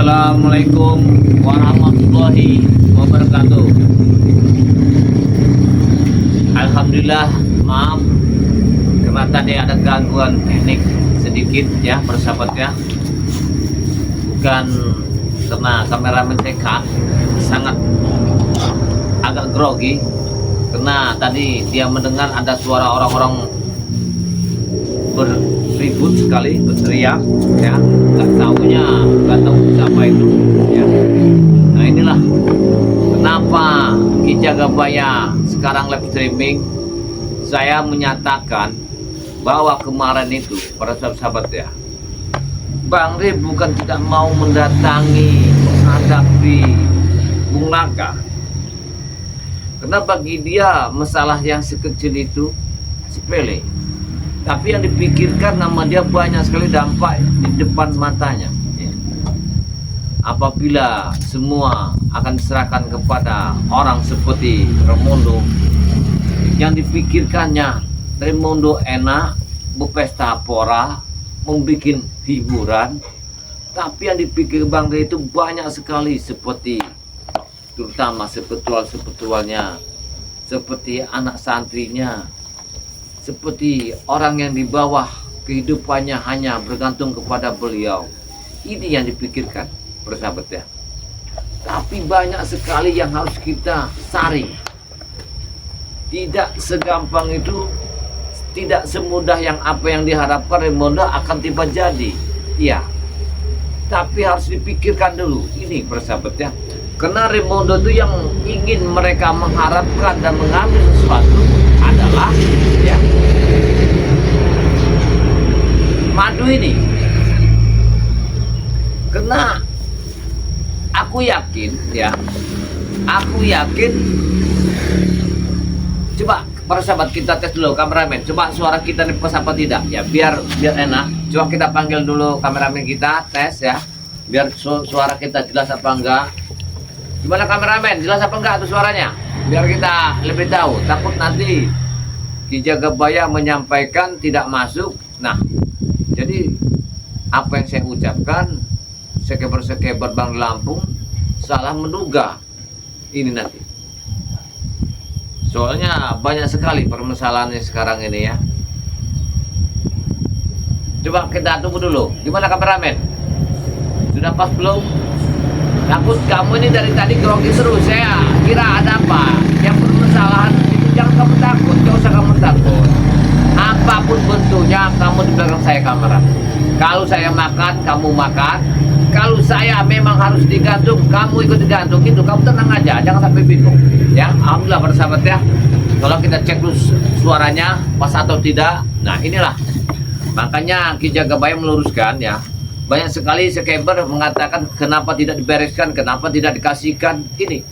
Assalamualaikum warahmatullahi wabarakatuh. Alhamdulillah, maaf karena tadi ada gangguan teknik sedikit ya persahabat ya. Bukan karena kameramen saya sangat agak grogi karena tadi dia mendengar ada suara orang-orang berribut sekali, berteriak ya, nggak tahu siapa itu ya. Nah inilah kenapa Ki Jagabaya sekarang live streaming. Saya menyatakan bahwa kemarin itu para sahabat ya, Bang Rib bukan tidak mau mendatangi menghadapi Bung Laka, karena bagi dia masalah yang sekecil itu sepele, tapi yang dipikirkan nama dia banyak sekali dampak di depan matanya ya. Apabila semua akan diserahkan kepada orang seperti Raimondo, yang dipikirkannya Raimondo enak berpesta pora, membuat hiburan, tapi yang dipikir Bang Rey itu banyak sekali, seperti terutama sepetualnya, seperti anak santrinya, seperti orang yang di bawah kehidupannya hanya bergantung kepada beliau. Ini yang dipikirkan persahabat ya. Tapi banyak sekali yang harus kita saring. Tidak segampang itu, tidak semudah yang apa yang diharapkan Raimondo akan tiba jadi. Iya. Tapi harus dipikirkan dulu ini persahabat ya. Karena Raimondo itu yang ingin mereka mengharapkan dan mengambil sesuatu adalah ya madu ini. Karena aku yakin ya, coba para sahabat kita tes dulu kameramen, coba suara kita nih pas apa tidak ya, biar enak. Coba kita panggil dulu kameramen kita, tes ya, biar suara kita jelas apa enggak. Gimana kameramen, jelas apa enggak tuh suaranya, biar kita lebih tahu. Takut nanti Ki Jagabaya menyampaikan tidak masuk. Nah jadi apa yang saya ucapkan, sekeber Bang Lampung salah menduga ini nanti. Soalnya banyak sekali permasalahannya sekarang ini ya. Coba kita tunggu dulu. Gimana kameramen? Sudah pas belum? Takut kamu ini dari tadi grogi terus. Saya kira ada apa. Yang permasalahan itu jangan kamu takut. Gak usah kamu takut. Apapun bentuknya, kamu di belakang saya kamera. Kalau saya makan, kamu makan. Kalau saya memang harus digantung, kamu ikut digantung. Itu kamu tenang aja, jangan sampai bingung ya. Alhamdulillah bersahabat ya. Kalau kita cek dulu suaranya pas atau tidak. Nah inilah makanya Ki Jagabaya meluruskan ya. Banyak sekali sekeber mengatakan kenapa tidak dibereskan, kenapa tidak dikasihkan. Ini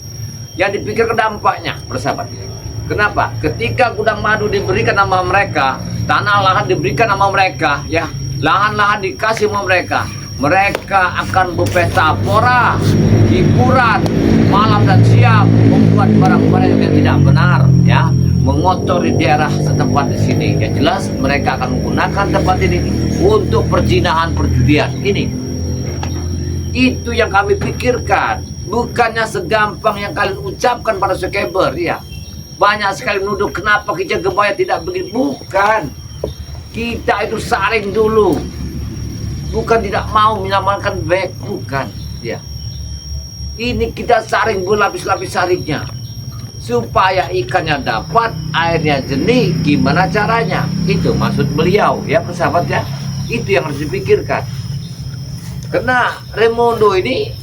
yang dipikir dampaknya bersahabat. Kenapa? Ketika gudang madu diberikan nama mereka, tanah lahan diberikan nama mereka ya, lahan-lahan dikasih sama mereka, mereka akan berpesta pora, hiburan malam dan siang, membuat barang-barang yang tidak benar ya, mengotori daerah setempat di sini. Yang jelas mereka akan menggunakan tempat ini untuk perzinahan, perjudian. Ini itu yang kami pikirkan, bukannya segampang yang kalian ucapkan pada sekeber ya. Banyak sekali menuduh kenapa Ki Jagabaya tidak begini. Bukan, kita itu saring dulu, bukan tidak mau menyamakan baik, bukan ya. Ini kita saring berlapis-lapis saringnya supaya ikannya dapat, airnya jernih. Gimana caranya? Itu maksud beliau ya persahabat ya. Itu yang harus dipikirkan. Karena Raimondo ini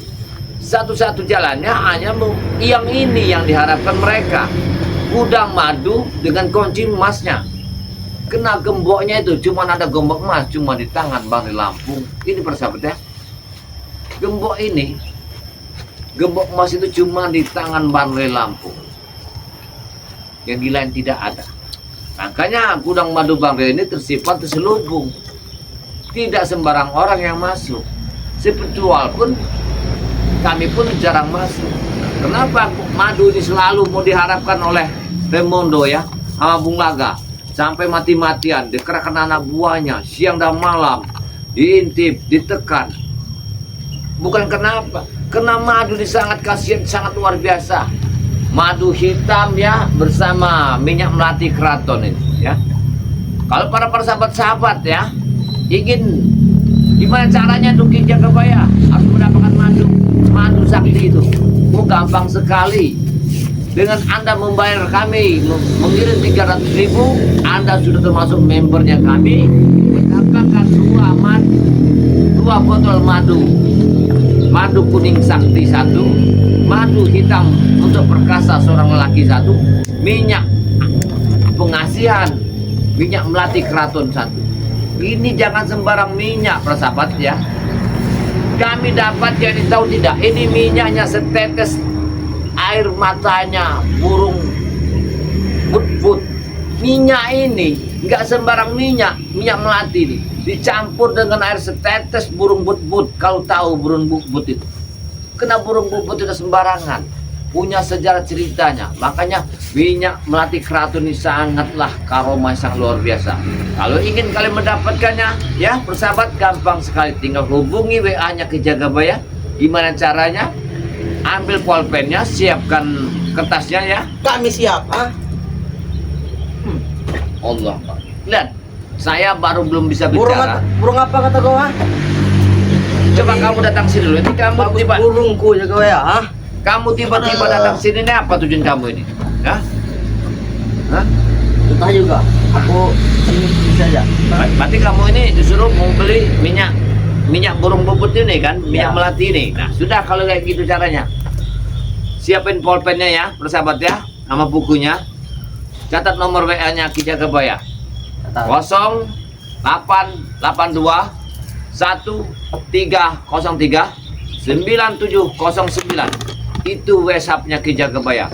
satu-satu jalannya hanya yang ini yang diharapkan mereka, gudang madu dengan kunci emasnya. Kena gemboknya itu cuma ada gembok emas cuma di tangan Bang Rey Lampung. Ini persahabat ya, gembok ini, gembok emas itu cuma di tangan Bang Rey Lampung, yang di lain tidak ada. Makanya gudang madu Bang Rey ini tersimpan terselubung, tidak sembarang orang yang masuk. Sepetual pun kami pun jarang masuk. Kenapa madu ini selalu mau diharapkan oleh Raimondo ya, sama Bung Laga, sampai mati-matian dikerahkan anak buahnya siang dan malam, diintip, ditekan. Bukan kenapa? Karena madu ini sangat khasiat, sangat luar biasa. Madu hitam ya bersama minyak melati keraton ini ya. Kalau para sahabat-sahabat ya ingin gimana caranya untuk Ki Jagabaya harus mendapatkan madu sakti itu. Oh, gampang sekali. Dengan Anda membayar kami mengirim 300.000, Anda sudah termasuk membernya kami. Mendapatkan dua botol madu kuning sakti 1, madu hitam untuk perkasa seorang lelaki 1, minyak pengasihan, minyak melati keraton 1. Ini jangan sembarang minyak para sahabat ya. Kami dapat, jadi tahu tidak, ini minyaknya setetes air matanya burung but-but. Minyak ini nggak sembarang minyak melati ini dicampur dengan air setetes burung but-but. Kalau tahu burung but-but itu, kena burung but-but itu sembarangan, punya sejarah ceritanya. Makanya minyak melati keraton ini sangatlah karomah yang luar biasa. Kalau ingin kalian mendapatkannya ya persahabat, gampang sekali, tinggal hubungi WA-nya Ki Jagabaya. Gimana caranya? Ambil pulpennya, siapkan kertasnya ya. Kami siap, Allah, lihat, saya baru belum bisa bicara. Burung apa kata kau, Coba kamu datang sini dulu. Ini kamu tiba burungku Jagabaya, Kamu tiba-tiba datang sini, ini apa tujuan kamu ini? Ya? Hah? Entah juga. Aku sini saja. Berarti kamu ini disuruh mau beli minyak burung bubut ini kan, minyak Ya. melati ini. Nah, sudah kalau kayak gitu caranya. Siapin pulpennya ya, persahabat ya, sama bukunya. Catat nomor WA-nya Ki Jagabaya. 0882 1303 9709. Itu WhatsApp-nya Ki Jagabaya.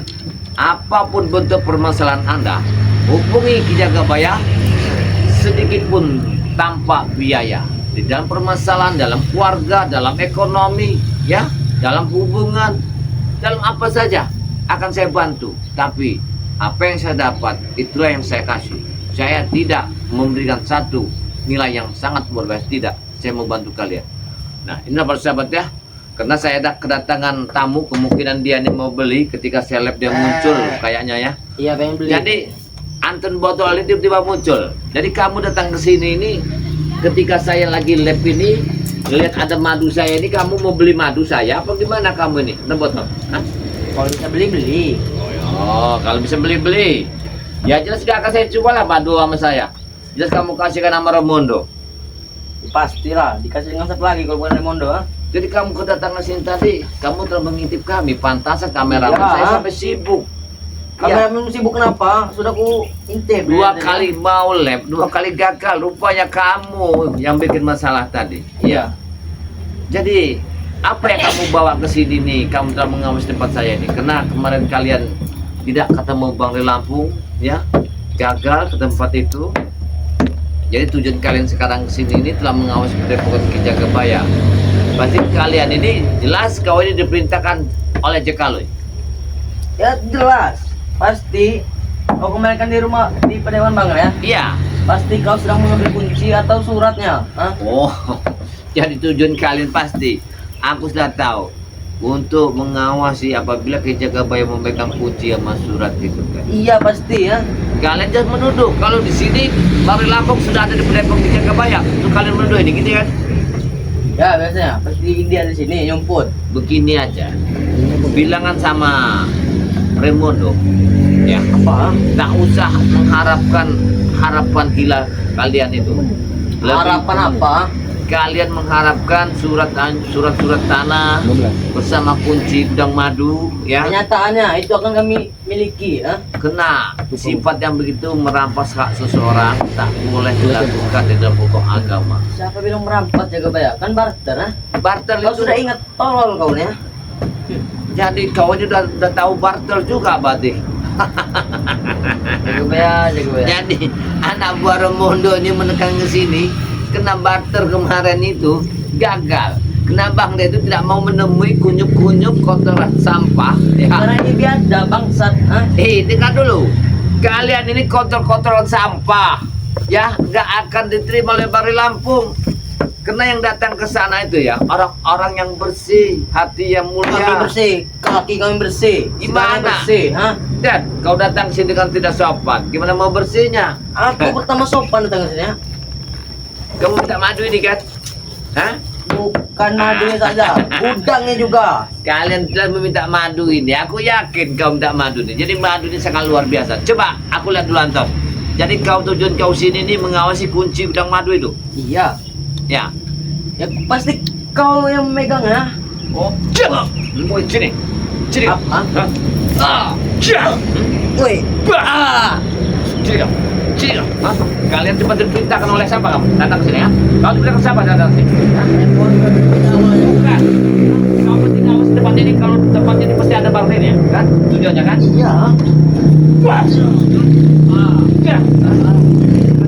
Apapun bentuk permasalahan Anda, hubungi Ki Jagabaya, sedikit pun tanpa biaya. Di dalam permasalahan, dalam keluarga, dalam ekonomi, ya, dalam hubungan, dalam apa saja akan saya bantu. Tapi apa yang saya dapat, itulah yang saya kasih. Saya tidak memberikan satu nilai yang sangat luar biasa, tidak. Saya mau bantu kalian. Nah, inilah para sahabat ya. Karena saya ada kedatangan tamu, kemungkinan dia ini mau beli. Ketika saya live dia muncul kayaknya ya. Iya, pengen beli. Jadi Anton botol ini tiba-tiba muncul. Jadi kamu datang ke sini ini ketika saya lagi live ini, lihat ada madu saya ini, kamu mau beli madu saya apa gimana kamu ini? Botol? Hah? Kalau bisa beli. Oh, kalau bisa beli. Ya jelas gak akan saya coba lah madu sama saya. Jelas kamu kasihkan nama Ramondo. Pastilah, dikasih dengan satu lagi kalau bukan Raimondo, Jadi kamu kedatangan sini tadi, kamu telah mengintip kami. Pantasan kameraman Ya. saya sampai sibuk. Kameramen sibuk kenapa? Sudah ku intip. Dua kali mau live, 2 kali gagal. Rupanya kamu yang bikin masalah tadi. Iya. Jadi apa yang kamu bawa ke sini nih? Kamu telah mengawasi tempat saya ini. Karena kemarin kalian tidak ketemu Bang di Lampung, ya, gagal ke tempat itu. Jadi tujuan kalian sekarang ke sini ini telah mengawasi Padepokan Ki Jagabaya. Berarti kalian ini jelas kau ini diperintahkan oleh Jekaloy. Ya jelas, pasti. Kau kembalikan di rumah di Padepokan Bang ya? Iya. Pasti kau sedang mengambil kunci atau suratnya, Oh, jadi tujuan kalian pasti. Aku sudah tahu. Untuk mengawasi apabila Ki Jagabaya memegang kunci sama surat itu kan. Iya pasti ya. Kalian jangan menuduh kalau di sini Bang Lampung sudah ada di Padepokan Ki Jagabaya. Untuk kalian menuduh ini gitu kan? Ya biasanya pasti dia di sini nyumput. Begini aja. Bilangan sama Raimondo ya. Apa? Tak usah mengharapkan harapan gila kalian itu. Harapan apa? Kalian mengharapkan surat tanah bersama kunci gudang madu ya. Kenyataannya itu akan kami miliki ya. Kena sifat yang begitu merampas hak seseorang tak boleh dilakukan di dalam hukum agama. Siapa bilang merampas Jagabaya? Kan barter Barter Kau itu sudah ingat tolol kau ya? jadi kau ini udah tahu barter juga berarti. Jagabaya. Jadi anak buah Raimondo ini menekan ke sini, kena barter kemarin itu gagal. Kenapa dia itu tidak mau menemui kunyuk-kunyuk kotoran sampah ya. Karena ini biada bangsat. Dengar dulu. Kalian ini kotor-kotoran sampah ya, nggak akan diterima oleh Bari Lampung. Karena yang datang ke sana itu ya orang-orang yang bersih, hati yang Kami mulia. bersih, kaki kami bersih. Gimana? Semuanya bersih, ha? Dan kau datang sini dengan tidak sopan. Gimana mau bersihnya? Aku pertama sopan datang ke sini, ha? Kamu minta madu ini kan? Hah? Bukan madunya saja, udangnya juga. Kalian telah meminta madu ini. Aku yakin kau minta madu ini. Jadi madu ini sangat luar biasa. Coba aku lihat dulu Anton. Jadi kau tujuan kau sini ini mengawasi kunci gudang madu itu. Iya, Ya. ya pasti kau yang megang, ha? Oh, coba. Mau sini. Sini. Apa? Hah? Ah, coba. Woi, Bah! Sini kau. Sini kau. Hah? Kalian cepat diperintahkan oleh siapa kamu? Datang ke sini ya. Kau diperintahkan siapa datang ke sini? Hah? Bukan. Kau mesti ngawas depan ini. Kalau depan ini pasti ada barter ya, kan? Tujuannya kan? iya. Wah. Ya.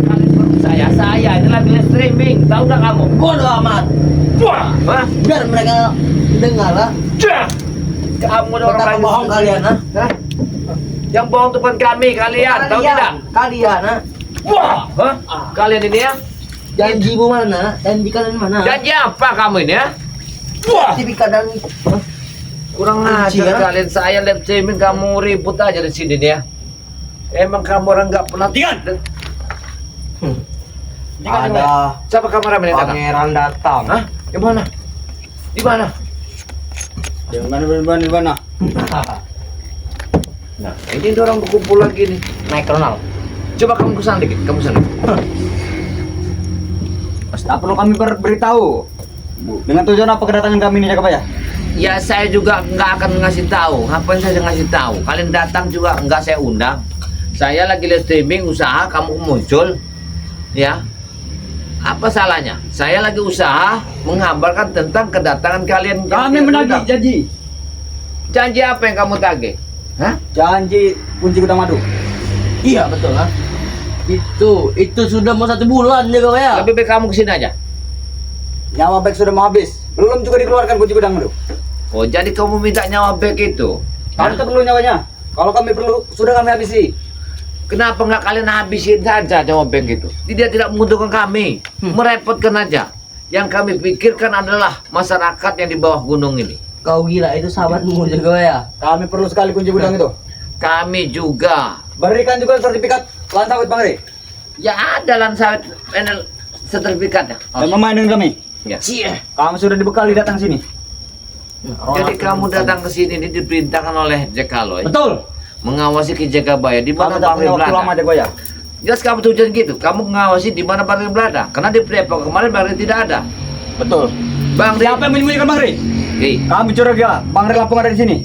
Kalian perlu saya ini lagi live streaming. Tahu nggak kamu? Bodoh amat. Wah. Hah? Biar mereka dengar, ha? Ya. Kamu ada orang Betapa lain. bohong kalian, ha? Hah? Yang bohong itu bukan kami, kalian. Tahu tidak? Kalian, ha? Wah. Hah? Kalian ini ya? Janjimu mana? Janji kalian mana? Janji apa kamu ini ya? Wah. Sertifikat dan Kurang Kunci, ajar ya? kalian. Saya live streaming kamu ribut aja di sini nih ya. Emang kamu orang nggak pelatihan. ada Siapa kameramen yang datang? pangeran datang. Hah? Di mana? Di mana? Di mana? Nah, ini orang berkumpul lagi nih. Naik Ronald. Coba kamu kesana dikit, kamu kesana. Tak perlu kami beritahu. Dengan tujuan apa kedatangan kami ini, Jakabaya? Ya saya juga nggak akan ngasih tahu. Ngapain saya ngasih tahu? Kalian datang juga nggak saya undang. Saya lagi live streaming usaha, kamu muncul, ya. Apa salahnya? Saya lagi usaha menghambarkan tentang kedatangan kalian. yang Kami tidak menagih diundang. janji. Janji apa yang kamu tagih? Hah? Janji kunci gudang madu. Iya betul, ha? Itu sudah mau 1 bulan ya kau ya. Lebih baik kamu kesini aja. Nyawa baik sudah mau habis. Belum juga dikeluarkan kunci gudang madu. Oh, jadi kamu minta nyawa baik itu? Kami tak perlu nyawanya. Kalau kami perlu, sudah kami habisi. Kenapa nggak kalian habisin saja nyawa baik itu? Tidak menguntungkan kami, merepotkan aja. Yang kami pikirkan adalah masyarakat yang di bawah gunung ini. Kau gila itu sahabatmu juga ya. Kami perlu sekali kunci gudang itu. Kami juga. Berikan juga sertifikat lahan sawit, Bang Ri. Ya ada lan sawit panel sertifikatnya. Dan memain dengan kami. Ya. Cie. Kami sudah dibekali datang sini. Jadi kamu datang ke sini ini diperintahkan oleh Jakaloy Betul. mengawasi Ki Jagabaya di mana Kami tak Bang punya waktu lama, Belanda. Jakabaya. Jelas kamu tujuan gitu. Kamu mengawasi di mana Bang Belanda. Karena di Depok kemarin Bang tidak ada. Betul. Bang Siapa yang menyembunyikan Bang Ri? Kami curiga Bang Ri Lampung ada di sini.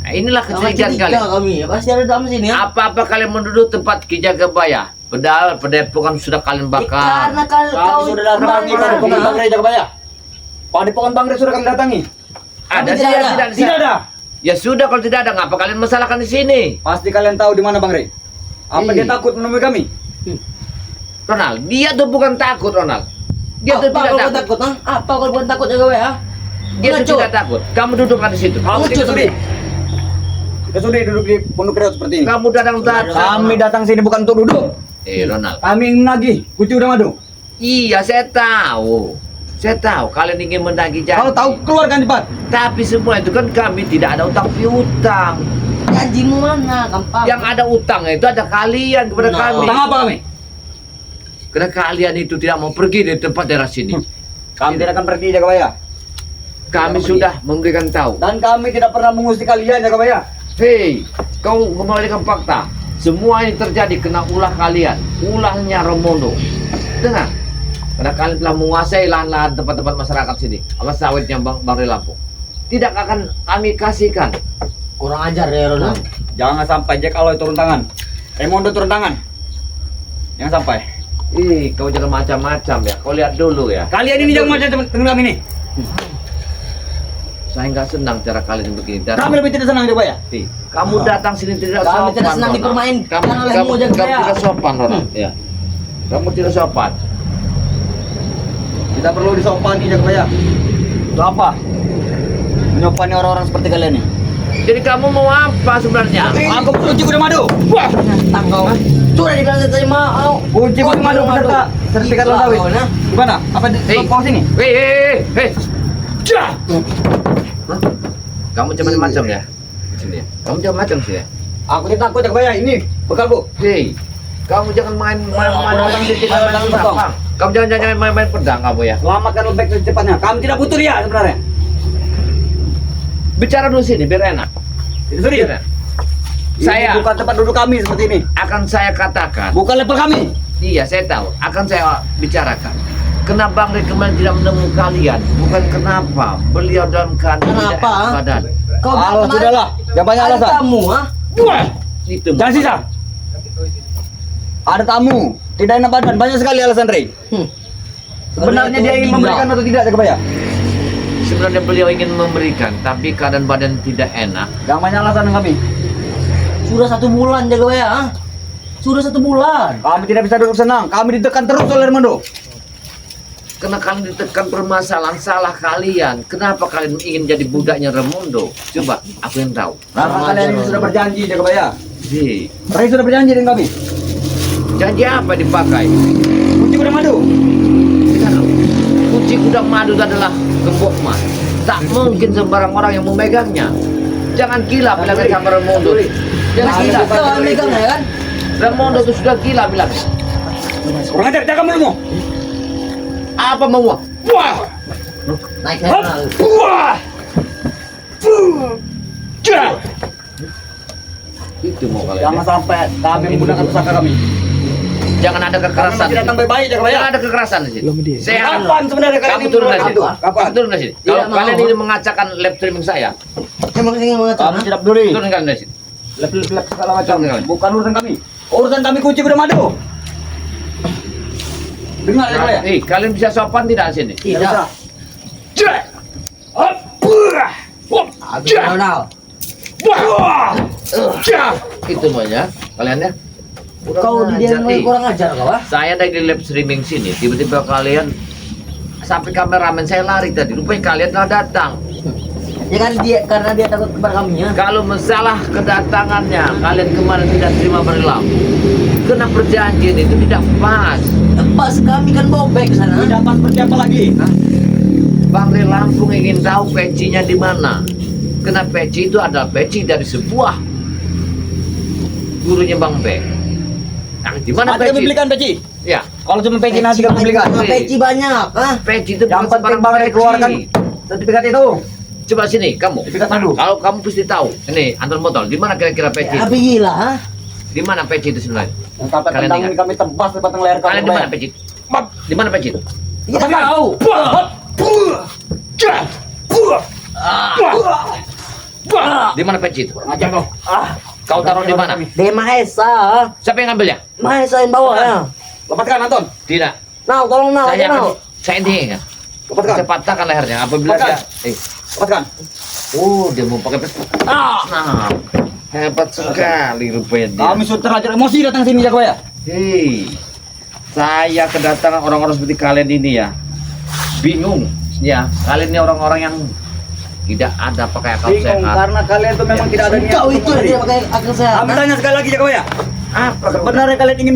Inilah kecurigaan kalian. kami ya. Pasti ada dalam sini ya. Apa-apa kalian menduduk tempat Ki Jagabaya? Padahal Padepokan sudah kalian bakar. Karena Kami kau sudah datangi Padepokan Bang Ri, Jakabaya. Padepokan Bang Ri sudah kami datangi. Ada Tapi tidak ada. tidak Tidak ada. Ya sudah kalau tidak ada ngapa kalian masalahkan di sini? Pasti kalian tahu di mana Bang Ri. Apa dia takut menemui kami? Ronald, dia tuh bukan takut Ronald. Dia tuh Apa tidak kau takut. takut, ha? Apa kau bukan takut juga ya? Dia tuh Pengecut. tidak takut. Kamu duduklah di situ. Kamu Pengecut, sudi. Kita sudi duduk di pondok reot seperti ini. Kamu datang. Kami datang sini bukan untuk duduk. Ronald. Kami ingin menagih kunci gudang madu. Iya, saya tahu. Saya tahu kalian ingin menagih janji. Kalau tahu keluarkan cepat. Tapi semua itu kan kami tidak ada utang piutang. Janjimu mana, Kampang? Yang ada utang itu ada kalian kepada Nah. kami. Utang apa kami? Karena kalian itu tidak mau pergi dari tempat daerah sini. Kami tidak akan pergi, Jakabaya. Kami Tidak sudah memberikan tahu. Dan kami tidak pernah mengusir kalian, Jakabaya. Hei, kau kembalikan fakta. Semua ini terjadi kena ulah kalian. Ulahnya Romono. Dengar. Karena kalian telah menguasai lahan-lahan tempat-tempat masyarakat sini. Sama sawitnya Bang Ri Lampung. Tidak akan kami kasihkan. Kurang ajar ya, Ronald. Jangan sampai Jack Aloy turun tangan. Raimondo turun tangan. Jangan sampai. Ih, kau jangan macam-macam ya. Kau lihat dulu ya. Kalian ini jangan macam dengan kami ini. Saya nggak senang cara kalian begini. Dan Kami lebih tidak senang, Jakabaya. kamu datang sini tidak Kami sopan. tidak senang Ronald. dipermainkan Kamu, oleh kamu, Mojang kamu Jaya. tidak sopan, Ronald. Ya. Kamu tidak sopan. Kita perlu disopani, Jakabaya. Untuk apa? Menyopani orang-orang seperti kalian ini. Jadi kamu mau apa sebenarnya? Aku kunci gudang madu. Tangkau. Sudah dibilang tadi mau. Kunci gudang madu beserta sertifikat lo sawit. Gimana? Apa di kau sini? Hei. Jah. Hah? Kamu macam ya? Sini ya. Kamu jangan macam sih ya. Aku tidak takut ya Bayar, ini bekalku. Hei, kamu jangan main orang titik main potong. Kamu jangan main pedang kamu ya. Selamatkan lebek secepatnya. Kamu tidak butuh dia sebenarnya. Bicara dulu sini biar enak. Itu sini. Biar enak. Saya bukan tempat duduk kami seperti ini. akan saya katakan. Bukan level kami. Iya, saya tahu. Akan saya bicarakan. Kenapa Bang Rey kemarin tidak menemukan kalian? Bukan kenapa. Beliau dalam keadaan tidak Kenapa, enak badan. Kau Allah sudahlah. Jangan banyak ada alasan. tamu, ha? Wah, itu. Jangan sisa. Ada tamu. Tidak enak badan. Banyak sekali alasan Rey. Sebenarnya dia ingin memberikan atau tidak Jaga Bayar? Sebenarnya beliau ingin memberikan, tapi keadaan badan tidak enak. Jangan banyak alasan kami. Sudah 1 bulan jaga Bayar, ha? Sudah 1 bulan. Kami tidak bisa duduk senang. Kami ditekan terus oleh Armando. Karena kalian ditekan permasalahan salah kalian. Kenapa kalian ingin jadi budaknya Ramondo? Coba, aku yang tahu. Karena kalian ini sudah berjanji Jaga Bayar. Hei, Rey sudah berjanji dengan kami. janji apa dipakai? Kunci udah madu. Tidak tahu. Kunci gudang madu adalah gembok emas. Tak mungkin sembarang orang yang memegangnya. Jangan gila bilang sama Ramondo. Jangan gila. Kau megang ya kan? Ramondo itu sudah gila bilang. Kurang ajar, jaga mulutmu. Apa mau? Wah! Naik Hop. level. Wah. Jah. Itu mau kalian. Jangan sampai kami menggunakan pusaka kami. Jangan ada kekerasan. Masih datang baik-baik Jaga Bayar. Jangan ada kekerasan di sini. Saya Kapan sebenarnya kalian kamu ini turun mulai dari sini. itu? Kapan? Kamu turun dari sini. Tidak Kalau mau. kalian ini mengacaukan live streaming saya, Emang ingin mengacau, Kami ha? tidak peduli. turun kalian dari sini. Lep segala macam. Jangan. Bukan urusan kami. Urusan kami kunci udah madu. Dengar Jaga Bayar. Kalian bisa sopan tidak di sini? Tidak Tidak. bisa. Jah! Hop! Buah! Hop! Aku Jah! kenal. Buah! Jah! Itu semuanya. Kalian ya. Kau di dia Jadi, kurang ajar kau, ha? saya dari live streaming sini, tiba-tiba kalian sampai kameramen saya lari tadi. Rupanya kalian telah datang. Ya kan dia karena dia takut kepada kami, ya. Kalau masalah kedatangannya, kalian kemarin tidak terima berlaku. Kena perjanjian itu tidak pas. Pas kami kan bawa back ke sana. Tidak pas seperti apa lagi? Hah? Bang Rey Lampung ingin tahu pecinya di mana. Kena peci itu adalah peci dari sebuah gurunya Bang Bek. Nah, di mana Nanti kami peci? belikan peci. Ya, Kalau cuma peci nanti kami belikan. Peci banyak, ha? peci itu Yang bukan penting sembarang Bang Rey peci. keluarkan sertifikat itu. Coba sini kamu. Sertifikat madu. Kalau kamu pasti tahu. Ini antar motor. Di mana kira-kira peci? Tapi gila, ha? Di mana peci itu sebenarnya? Yang sampai Kalian tendang ingat? ini kami tebas di batang leher Kalian kami. di mana peci? Bab, di mana peci itu? Tidak Lepaskan. tahu. Di mana peci itu? Ajar kau. Kau taruh di mana? Dia Mahesa, ha? Siapa yang ngambilnya? Mahesa yang bawa, ya. Lepaskan Anton. Tidak. Nah, tolong nah, Saya nah. intinya kan. Lepaskan. Saya patahkan lehernya apabila Lepaskan. dia Lepaskan. dia mau pakai pes. Nah, hebat sekali rupanya dia. Kami sudah terlanjur emosi datang sini Jaga Bayar. Hei, saya kedatangan orang-orang seperti kalian ini ya. Bingung ya, kalian ini orang-orang yang tidak ada pakai akal Bingung sehat. karena kalian itu memang tidak ada niat. Kau untuk itu yang memberi. tidak pakai akal sehat. Kami ha? tanya sekali lagi Jaga Bayar. Apa Sebenarnya kalian ingin